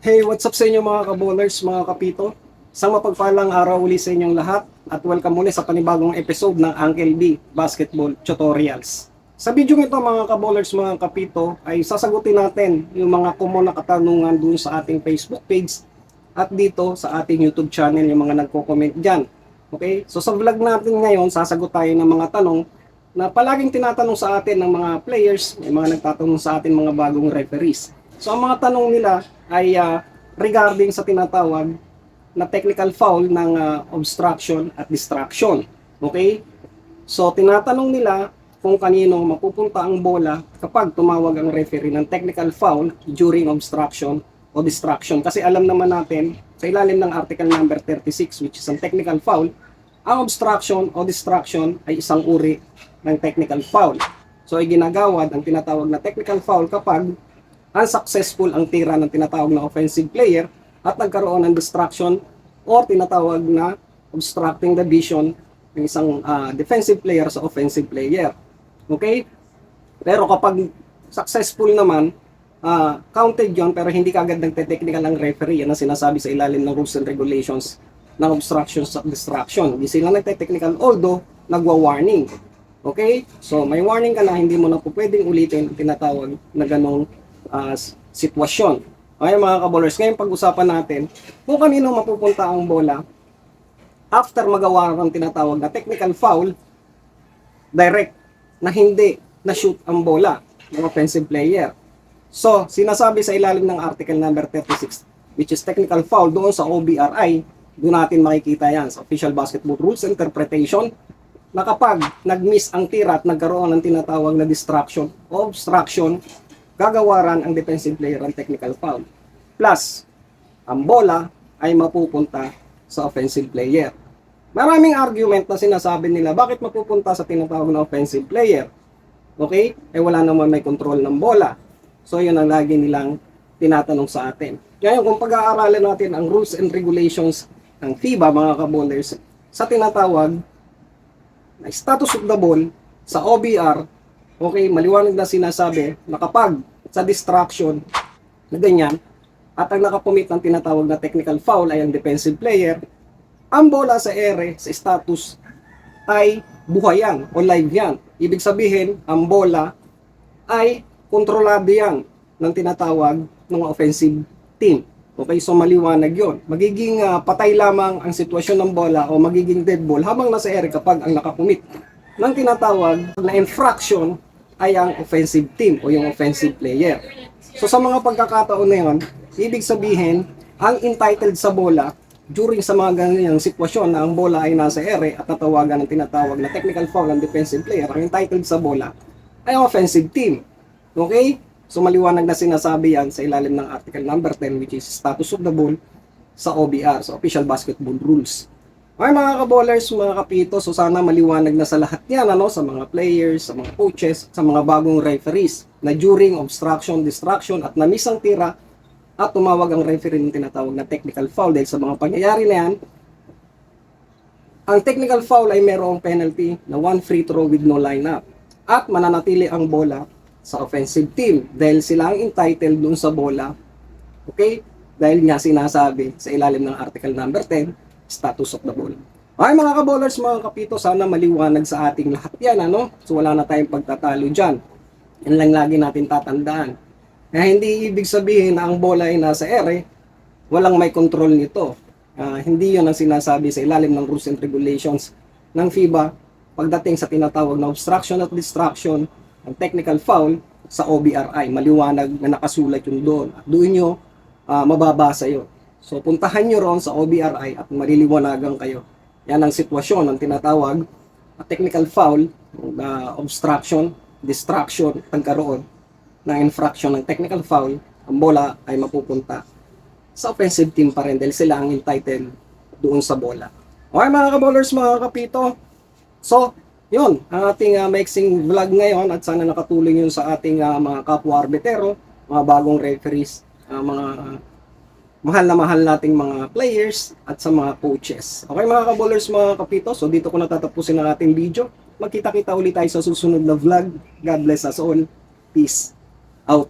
Hey, what's up sa inyo mga kabowlers, mga kapito? Isang mapagpalang araw uli sa inyong lahat at welcome muli sa panibagong episode ng Uncle B Basketball Tutorials. Sa video ito mga kabowlers, mga kapito, ay sasagutin natin yung mga common na katanungan dun sa ating Facebook page at dito sa ating YouTube channel yung mga nagko-comment dyan. Okay? So sa vlog natin ngayon, sasagot tayo ng mga tanong na palaging tinatanong sa atin ng mga players, may mga nagtatanong sa atin mga bagong referees. So ang mga tanong nila ay regarding sa tinatawag na technical foul ng obstruction at distraction. Okay? So tinatanong nila kung kanino mapupunta ang bola kapag tumawag ang referee ng technical foul during obstruction o distraction. Kasi alam naman natin sa ilalim ng article number 36 which is ang technical foul, ang obstruction o distraction ay isang uri ng technical foul. So ay ginagawad ang tinatawag na technical foul kapag unsuccessful ang tira ng tinatawag na offensive player at nagkaroon ng distraction or tinatawag na obstructing the vision ng isang defensive player sa offensive player. Okay? Pero kapag successful naman, counted yon pero hindi kagad nagte-technical ang referee. Yan ang sinasabi sa ilalim ng rules and regulations ng obstruction at distraction. Hindi sila nagte-technical although nagwa-warning. Okay? So may warning ka na, hindi mo na po pwedeng ulitin ang tinatawag na ganong sitwasyon. Okay mga kabowlers, ngayon pag-usapan natin kung kanino mapupunta ang bola after magawa ng tinatawag na technical foul direct na hindi na-shoot ang bola ng offensive player. So, sinasabi sa ilalim ng article number 36 which is technical foul doon sa OBRI, doon natin makikita yan sa Official Basketball Rules Interpretation na kapag nag-miss ang tira at nagkaroon ng tinatawag na distraction o obstruction, gagawaran ang defensive player ang technical foul. Plus, ang bola ay mapupunta sa offensive player. Maraming argument na sinasabi nila bakit mapupunta sa tinatawag na offensive player. Okay? Eh wala naman may control ng bola. So yun ang lagi nilang tinatanong sa atin. Ngayon kung pag-aaralan natin ang rules and regulations ng FIBA mga kabowlers sa tinatawag na status of the ball sa OBR, okay, maliwanag na sinasabi na kapag sa distraction na ganyan at ang nakapumit ng tinatawag na technical foul ay ang defensive player, ang bola sa ere, sa status ay buhay yan o live yan. Ibig sabihin, ang bola ay kontrolado yan ng tinatawag ng offensive team. Okay, so maliwanag yon. Magiging patay lamang ang sitwasyon ng bola o magiging dead ball habang nasa ere kapag ang nakapumit ng tinatawag na infraction ay ang offensive team o yung offensive player. So sa mga pagkakataon na yun, ibig sabihin, ang entitled sa bola during sa mga ganyang sitwasyon na ang bola ay nasa ere at natawagan ng tinatawag na technical foul ng defensive player, ang entitled sa bola ay ang offensive team. Okay? So maliwanag na sinasabi yan sa ilalim ng article number 10 which is status of the ball sa OBR, sa Official Basketball Rules. Okay mga kabowlers, mga kapito, so sana maliwanag na sa lahat yan, sa mga players, sa mga coaches, sa mga bagong referees na during obstruction, distraction at na-miss ang tira at tumawag ang referee ng tinatawag na technical foul dahil sa mga pangyayari na yan, ang technical foul ay mayroong penalty na 1 free throw with no lineup at mananatili ang bola sa offensive team dahil sila ang entitled dun sa bola. Okay? Dahil nga sinasabi sa ilalim ng article number 10, status of the ball. Okay mga kabowlers, mga kapito, sana maliwanag sa ating lahat yan, So wala na tayong pagtatalo dyan. Yan lang lagi natin tatandaan. Kaya hindi ibig sabihin na ang bola ay nasa ere, walang may control nito. Hindi yun ang sinasabi sa ilalim ng rules and regulations ng FIBA pagdating sa tinatawag na obstruction at distraction, ang technical foul sa OBRI. Maliwanag na nakasulat yun doon. At doon nyo mababasa yun. So puntahan nyo ron sa OBRI at maliliwanagan kayo. Yan ang sitwasyon ng tinatawag na technical foul, na obstruction, distraction, pagkaroon ng infraction ng technical foul, ang bola ay mapupunta sa offensive team pa rin dahil sila ang entitled doon sa bola. Okay mga kabowlers, mga kapito. So, yun, ang ating mixing vlog ngayon at sana nakatulong yun sa ating mga kapwa-arbitero, mga bagong referees, mga mahal nating mga players at sa mga coaches. Okay mga kabowlers, mga kapito, so dito ko natatapusin ang ating video. Magkita-kita ulit tayo sa susunod na vlog. God bless us all. Peace out.